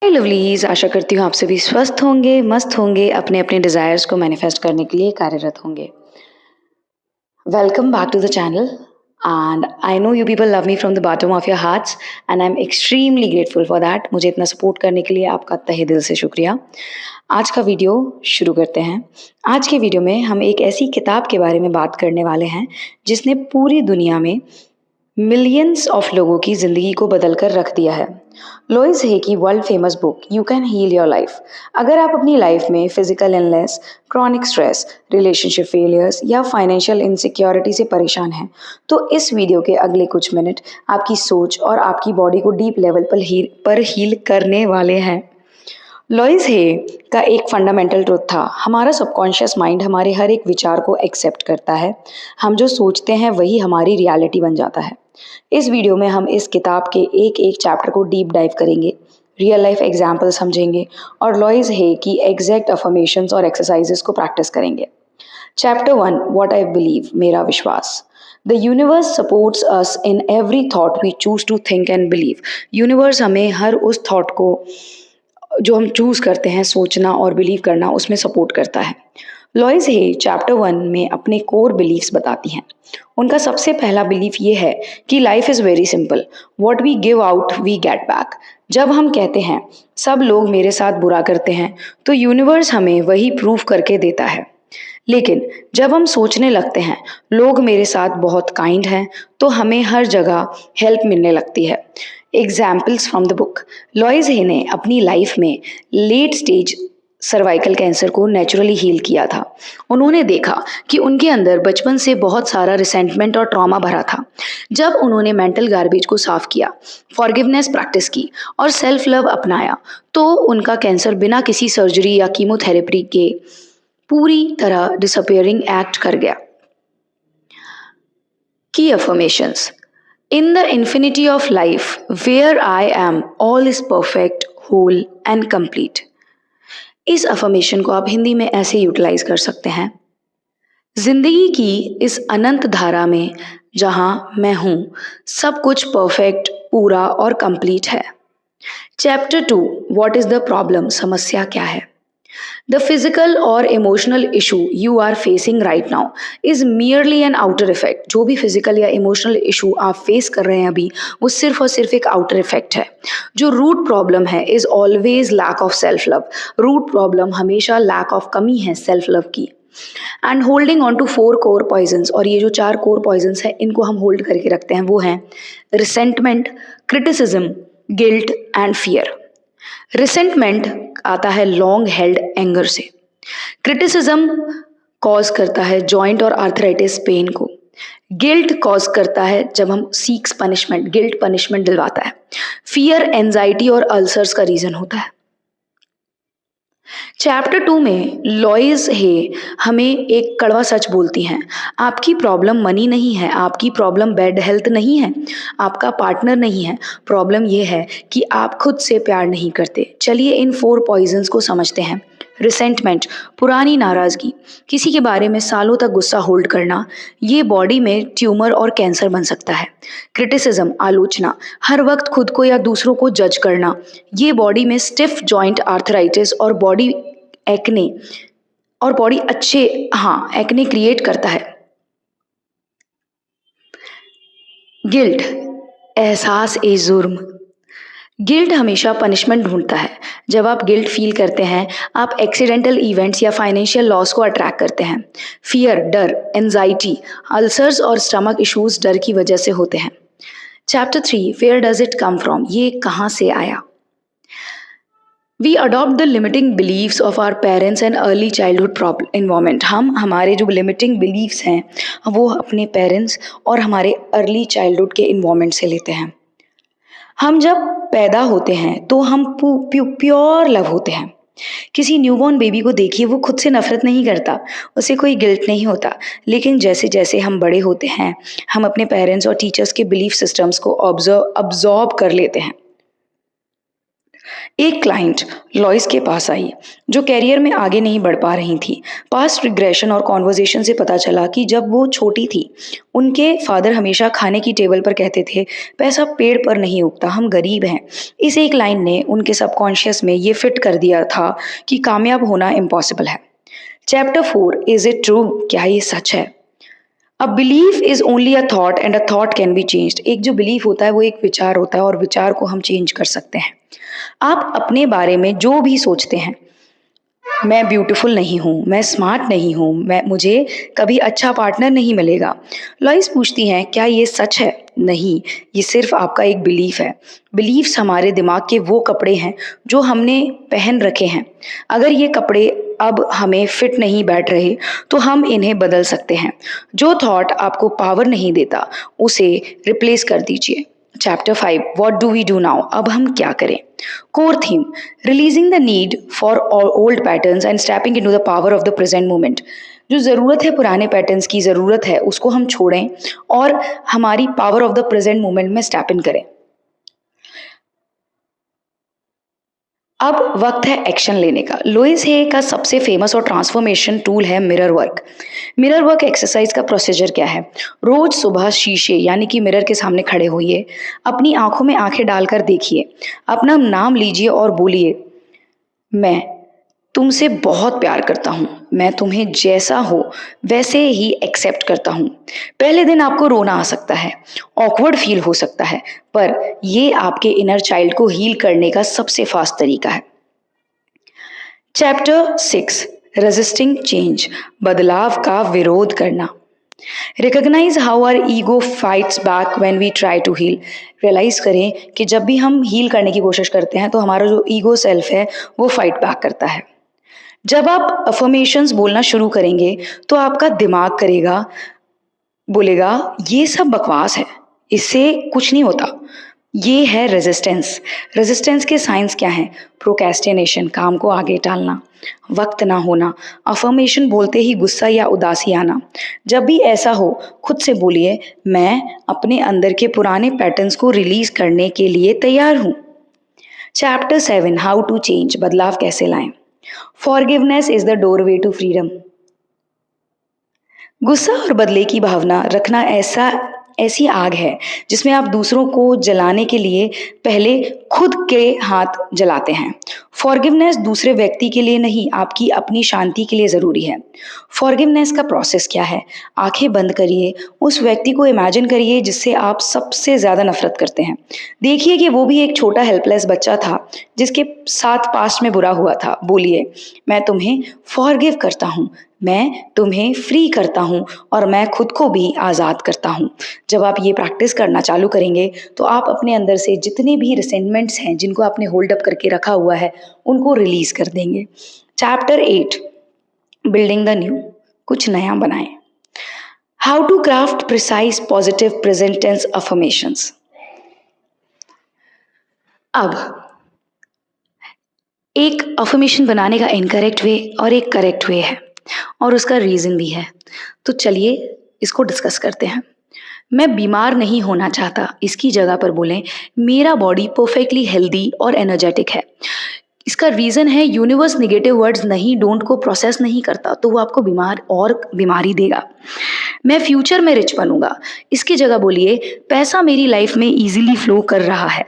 हाय lovelies, आशा करती हूँ आप सभी स्वस्थ होंगे, मस्त होंगे, अपने अपने डिज़ायर्स को मैनिफेस्ट करने के लिए कार्यरत होंगे। Welcome back to the channel and I know you people love me from the bottom of your hearts and I am extremely grateful for that. मुझे इतना सपोर्ट करने के लिए आपका तहे दिल से शुक्रिया। आज का वीडियो शुरू करते हैं। आज के वीडियो में हम एक ऐसी किताब के बारे में बात करने वाले हैं जिसने पूरी दुनिया में मिलियंस ऑफ लोगों की ज़िंदगी को बदल कर रख दिया है। लुइस हे की world famous book you can heal your life. अगर आप अपनी लाइफ में physical illness, chronic stress, relationship failures या फाइनेंशियल इनसिक्योरिटी से परेशान हैं, तो इस वीडियो के अगले कुछ मिनट आपकी सोच और आपकी बॉडी को डीप लेवल पर हील करने वाले हैं। लुइस हे का एक फंडामेंटल ट्रुथ था, हमारा सबकॉन्शियस माइंड हमारे हर एक विचार को एक्सेप्ट करता है। हम जो सोचते हैं वही हमारी रियलिटी बन जाता है। इस वीडियो में हम इस किताब के एक एक चैप्टर को डीप डाइव करेंगे, रियल लाइफ एग्जाम्पल समझेंगे और लुइस हे की एग्जैक्ट अफर्मेशंस और एक्सरसाइजेस को प्रैक्टिस करेंगे। चैप्टर 1, व्हाट आई बिलीव, मेरा विश्वास। The universe supports us in every thought we choose to think and believe. Universe हमें हर उस थॉट को जो हम चूज करते हैं सोचना और बिलीव करना, उसमें सपोर्ट करता है। लुइस हे चैप्टर 1 में अपने कोर बिलीव्स बताती हैं। उनका सबसे पहला बिलीफ ये है कि life is very simple, what we give out we get back. जब हम कहते हैं सब लोग मेरे साथ बुरा करते हैं, तो यूनिवर्स हमें वही प्रूफ करके देता है। लेकिन जब हम सोचने लगते हैं लोग मेरे साथ बहुत काइंड हैं, तो हमें हर जगह हेल्प मिलने लगती है। Examples from the book. Louise Hay ने अपनी लाइफ में लेट स्टेज सर्वाइकल कैंसर को नेचुरली हील किया था। उन्होंने देखा कि उनके अंदर बचपन से बहुत सारा रिसेंटमेंट और ट्रॉमा भरा था। जब उन्होंने मेंटल गार्बेज को साफ किया, फॉरगिवनेस प्रैक्टिस की और सेल्फ लव अपनाया, तो उनका कैंसर बिना किसी सर्जरी या कीमोथेरेपी के पूरी तरह डिसअपियरिंग एक्ट कर गया। की affirmations. In the infinity of life, where I am, all is perfect, whole and complete. इस अफर्मेशन को आप हिंदी में ऐसे यूटिलाइज कर सकते हैं। जिंदगी की इस अनंत धारा में जहां मैं हूं, सब कुछ परफेक्ट, पूरा और कंप्लीट है। Chapter 2, what is the problem, समस्या क्या है। The physical और emotional issue you are facing right now is merely an outer effect। जो भी physical या emotional issue आप face कर रहे हैं अभी, वो सिर्फ और सिर्फ एक outer effect है। जो root problem है is always lack of self love। root problem हमेशा lack of कमी है self love की। And holding on to 4 core poisons, और ये जो 4 कोर पॉइजन्स हैं इनको हम होल्ड करके रखते हैं, वो हैं resentment, criticism, guilt and fear. Resentment आता है लॉन्ग हेल्ड एंगर से। क्रिटिसिज्म कॉज करता है जॉइंट और आर्थराइटिस पेन को। गिल्ट कॉज करता है जब हम सीक्स पनिशमेंट, गिल्ट पनिशमेंट दिलवाता है। फियर एंजाइटी और अल्सर्स का रीजन होता है। चैप्टर 2 में लुइस हे हमें एक कड़वा सच बोलती हैं। आपकी प्रॉब्लम मनी नहीं है, आपकी प्रॉब्लम बैड हेल्थ नहीं है, आपका पार्टनर नहीं है। प्रॉब्लम ये है कि आप खुद से प्यार नहीं करते। चलिए इन 4 पॉइजन्स को समझते हैं। रिसेंटमेंट, पुरानी नाराज़गी, किसी के बारे में सालों तक गुस्सा होल्ड करना, ये बॉडी में ट्यूमर और कैंसर बन सकता है। क्रिटिसिज्म, आलोचना, हर वक्त खुद को या दूसरों को जज करना, ये बॉडी में स्टिफ जॉइंट आर्थराइटिस और बॉडी एक्ने और बॉडी एक्ने क्रिएट करता है। गिल्ट, एहसास ए जुर्म। गिल्ट हमेशा पनिशमेंट ढूंढता है। जब आप गिल्ट फील करते हैं, आप एक्सीडेंटल इवेंट्स या फाइनेंशियल लॉस को अट्रैक्ट करते हैं। फियर, डर, एंजाइटी, अल्सर्स और स्टमक इश्यूज डर की वजह से होते हैं। Chapter 3, where does it come from, ये कहाँ से आया। We adopt the limiting beliefs of our parents and early childhood environment. हम हमारे जो लिमिटिंग बिलीव्स हैं वो अपने पेरेंट्स और हमारे अर्ली चाइल्डहुड के इन्वायरमेंट से लेते हैं। हम जब पैदा होते हैं तो हम प्योर लव होते हैं। किसी न्यूबॉर्न बेबी को देखिए, वो खुद से नफरत नहीं करता, उसे कोई गिल्ट नहीं होता। लेकिन जैसे जैसे हम बड़े होते हैं, हम अपने पेरेंट्स और टीचर्स के बिलीफ सिस्टम्स को ऑब्जॉर्ब कर लेते हैं। एक क्लाइंट लॉइस के पास आई जो करियर में आगे नहीं बढ़ पा रही थी। पास्ट रिग्रेशन और कॉन्वर्जेशन से पता चला कि जब वो छोटी थी उनके फादर हमेशा खाने की टेबल पर कहते थे, पैसा पेड़ पर नहीं उगता, हम गरीब हैं। इस एक लाइन ने उनके सबकॉन्शियस में ये फिट कर दिया था कि कामयाब होना इम्पॉसिबल है। Chapter 4, is it true? क्या ये सच है? A belief is only a thought and a thought can be changed. एक जो बिलीफ होता है वो एक विचार होता है और विचार को हम चेंज कर सकते हैं। आप अपने बारे में जो भी सोचते हैं, मैं ब्यूटीफुल नहीं हूँ, मैं स्मार्ट नहीं हूँ, मैं मुझे कभी अच्छा पार्टनर नहीं मिलेगा। लॉइस पूछती हैं, क्या ये सच है? नहीं, ये सिर्फ आपका एक बिलीफ है। बिलीफ्स हमारे दिमाग के वो कपड़े हैं जो हमने पहन रखे हैं। अगर ये कपड़े अब हमें फिट नहीं बैठ रहे तो हम इन्हें बदल सकते हैं। जो थॉट आपको पावर नहीं देता उसे रिप्लेस कर दीजिए। Chapter 5, what do we do now? अब हम क्या करें? Core theme, releasing the need for old patterns and stepping into the power of the present moment. जो ज़रूरत है पुराने पैटर्न्स की, ज़रूरत है उसको हम छोड़ें और हमारी power of the present moment में स्टेप इन करें। अब वक्त है एक्शन लेने का। लुइस हे का सबसे फेमस और ट्रांसफॉर्मेशन टूल है mirror work. Mirror work exercise का प्रोसीजर क्या है? रोज सुबह शीशे यानी कि मिरर के सामने खड़े होइए, अपनी आंखों में आंखें डालकर देखिए, अपना नाम लीजिए और बोलिए, मैं तुमसे बहुत प्यार करता हूँ, मैं तुम्हें जैसा हो वैसे ही एक्सेप्ट करता हूँ। पहले दिन आपको रोना आ सकता है, ऑकवर्ड फील हो सकता है, पर ये आपके इनर चाइल्ड को हील करने का सबसे फास्ट तरीका है। चैप्टर 6, रेजिस्टिंग चेंज, बदलाव का विरोध करना। Recognise how our ego fights back when we try to heal. Realise करें कि जब भी हम हील करने की कोशिश करते हैं तो हमारा जो ईगो सेल्फ है वो फाइट बैक करता है। जब आप अफर्मेशंस बोलना शुरू करेंगे तो आपका दिमाग बोलेगा ये सब बकवास है, इससे कुछ नहीं होता। ये है रेजिस्टेंस। रेजिस्टेंस के साइंस क्या हैं? प्रोक्रेस्टिनेशन, काम को आगे टालना, वक्त ना होना, अफर्मेशन बोलते ही गुस्सा या उदासी आना। जब भी ऐसा हो खुद से बोलिए, मैं अपने अंदर के पुराने पैटर्न्स को रिलीज करने के लिए तैयार हूँ। चैप्टर 7, हाउ टू चेंज, बदलाव कैसे लाएं। Forgiveness is the doorway to freedom. गुस्सा और बदले की भावना रखना ऐसी आग है जिसमें आप दूसरों को जलाने के लिए पहले खुद के हाथ जलाते हैं। फॉरगिवनेस दूसरे व्यक्ति के लिए नहीं, आपकी अपनी शांति के लिए ज़रूरी है। फॉरगिवनेस का प्रोसेस क्या है? आंखें बंद करिए, उस व्यक्ति को इमेजिन करिए जिससे आप सबसे ज़्यादा नफरत करते हैं। देखिए कि वो भी एक छोटा हेल्पलेस बच्चा था जिसके साथ पास्ट में बुरा हुआ था। बोलिए, मैं तुम्हें फॉरगिव करता हूँ, मैं तुम्हें फ्री करता हूँ और मैं खुद को भी आज़ाद करता हूँ। जब आप ये प्रैक्टिस करना चालू करेंगे तो आप अपने अंदर से जितने भी रिसेंटमेंट्स हैं जिनको आपने होल्ड अप करके रखा हुआ है उनको रिलीज कर देंगे। चैप्टर 8, बिल्डिंग द न्यू, कुछ नया बनाएं। How to craft precise positive present tense affirmations. अब एक अफर्मेशन बनाने का इनकरेक्ट वे और एक करेक्ट वे है और उसका रीज़न भी है। तो चलिए इसको डिस्कस करते हैं। मैं बीमार नहीं होना चाहता, इसकी जगह पर बोलें, मेरा बॉडी परफेक्टली हेल्दी और एनर्जेटिक है। इसका रीज़न है यूनिवर्स नेगेटिव वर्ड्स नहीं, डोंट को प्रोसेस नहीं करता तो वो आपको बीमारी देगा। मैं फ्यूचर में रिच बनूंगा, इसकी जगह बोलिए, पैसा मेरी लाइफ में इजीली फ्लो कर रहा है।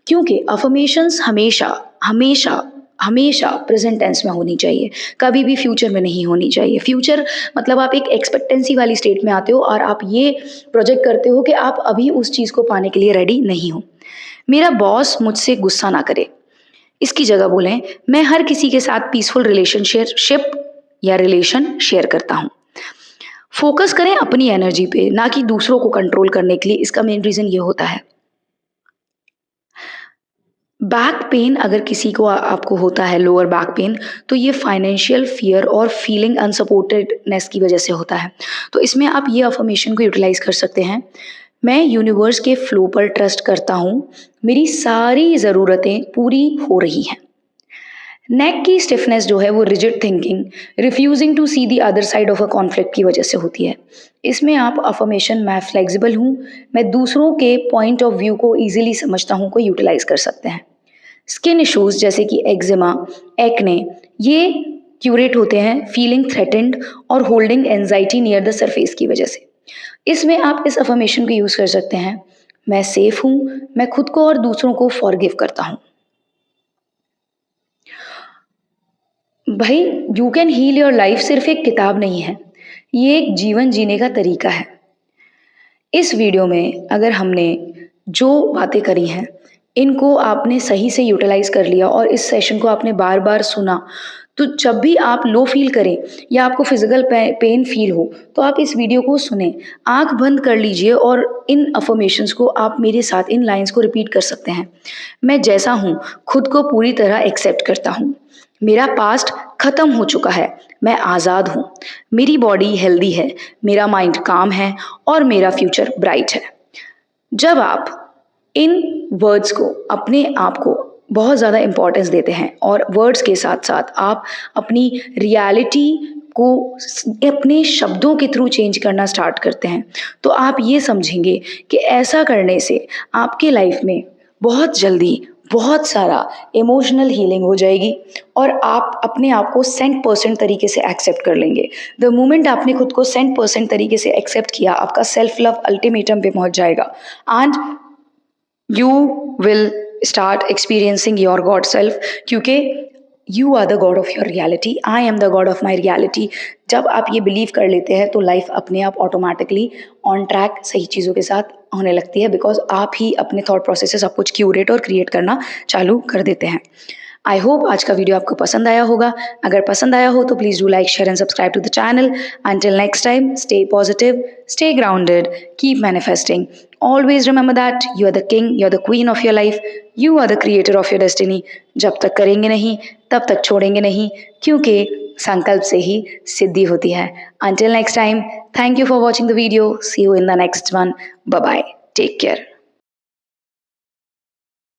क्योंकि अफर्मेशंस हमेशा हमेशा हमेशा प्रेजेंट टेंस में होनी चाहिए, कभी भी फ्यूचर में नहीं होनी चाहिए। फ्यूचर मतलब आप एक एक्सपेक्टेंसी वाली स्टेट में आते हो और आप ये प्रोजेक्ट करते हो कि आप अभी उस चीज़ को पाने के लिए रेडी नहीं हो। मेरा बॉस मुझसे गुस्सा ना करे, इसकी जगह बोलें, मैं हर किसी के साथ पीसफुल रिलेशनशिप या रिलेशन शेयर करता हूँ। फोकस करें अपनी एनर्जी पे, ना कि दूसरों को कंट्रोल करने के लिए। इसका मेन रीज़न ये होता है। बैक पेन अगर किसी को आपको होता है, लोअर बैक पेन, तो ये फाइनेंशियल फियर और फीलिंग अनसपोर्टेडनेस की वजह से होता है। तो इसमें आप ये अफर्मेशन को यूटिलाइज कर सकते हैं। मैं यूनिवर्स के फ्लो पर ट्रस्ट करता हूँ, मेरी सारी ज़रूरतें पूरी हो रही हैं। नेक की स्टिफनेस जो है वो rigid thinking, refusing to see the other side of a conflict की वजह से होती है। इसमें आप अफर्मेशन, मैं फ्लेक्सिबल हूँ, मैं दूसरों के पॉइंट ऑफ व्यू को ईजिली समझता हूँ, को यूटिलाइज कर सकते हैं। स्किन इश्यूज जैसे कि एक्जिमा, एक्ने, ये क्यूरेट होते हैं फीलिंग थ्रेटेंड और holding anxiety near the surface की वजह से। इसमें आप इस अफर्मेशन को यूज कर सकते हैं, मैं सेफ हूँ, मैं खुद को और दूसरों को फॉरगिव करता हूँ। भाई, you can heal your life सिर्फ एक किताब नहीं है, ये एक जीवन जीने का तरीका है। इस वीडियो में अगर हमने जो बातें करी हैं, इनको आपने सही से यूटिलाइज कर लिया और इस सेशन को आपने बार बार सुना, तो जब भी आप लो फील करें या आपको फिजिकल पेन फील हो, तो आप इस वीडियो को सुने, आंख बंद कर लीजिए और इन अफर्मेशंस को आप मेरे साथ इन लाइंस को रिपीट कर सकते हैं। मैं जैसा हूँ खुद को पूरी तरह एक्सेप्ट करता हूँ, मेरा पास्ट खत्म हो चुका है, मैं आज़ाद हूँ, मेरी बॉडी हेल्दी है, मेरा माइंड काम है और मेरा फ्यूचर ब्राइट है। जब आप इन वर्ड्स को, अपने आप को बहुत ज़्यादा इम्पोर्टेंस देते हैं और वर्ड्स के साथ साथ आप अपनी रियलिटी को अपने शब्दों के थ्रू चेंज करना स्टार्ट करते हैं, तो आप ये समझेंगे कि ऐसा करने से आपके लाइफ में बहुत जल्दी बहुत सारा इमोशनल हीलिंग हो जाएगी और आप अपने आप को 100% तरीके से एक्सेप्ट कर लेंगे। द मोमेंट आपने खुद को 100% तरीके से एक्सेप्ट किया, आपका सेल्फ लव अल्टीमेटम पे पहुंच जाएगा and you will start experiencing your God self, क्योंकि you are the God of your reality, I am the God of my reality। जब आप ये बिलीव कर लेते हैं तो लाइफ अपने आप ऑटोमेटिकली ऑन ट्रैक सही चीज़ों के साथ होने लगती है, बिकॉज आप ही अपने थॉट प्रोसेस से सब कुछ क्यूरेट और क्रिएट करना चालू कर देते हैं। आई होप आज का वीडियो आपको पसंद आया होगा। अगर पसंद आया हो तो please do like, share and subscribe to the channel. Until next time, stay positive, stay grounded, keep manifesting. Always remember that you are the king, you are the queen of your life, you are the creator of your destiny. जब तक करेंगे नहीं तब तक छोड़ेंगे नहीं, क्योंकि संकल्प से ही सिद्धि होती है। Until next time, thank you for watching the video. See you in the next one. Bye bye. Take care.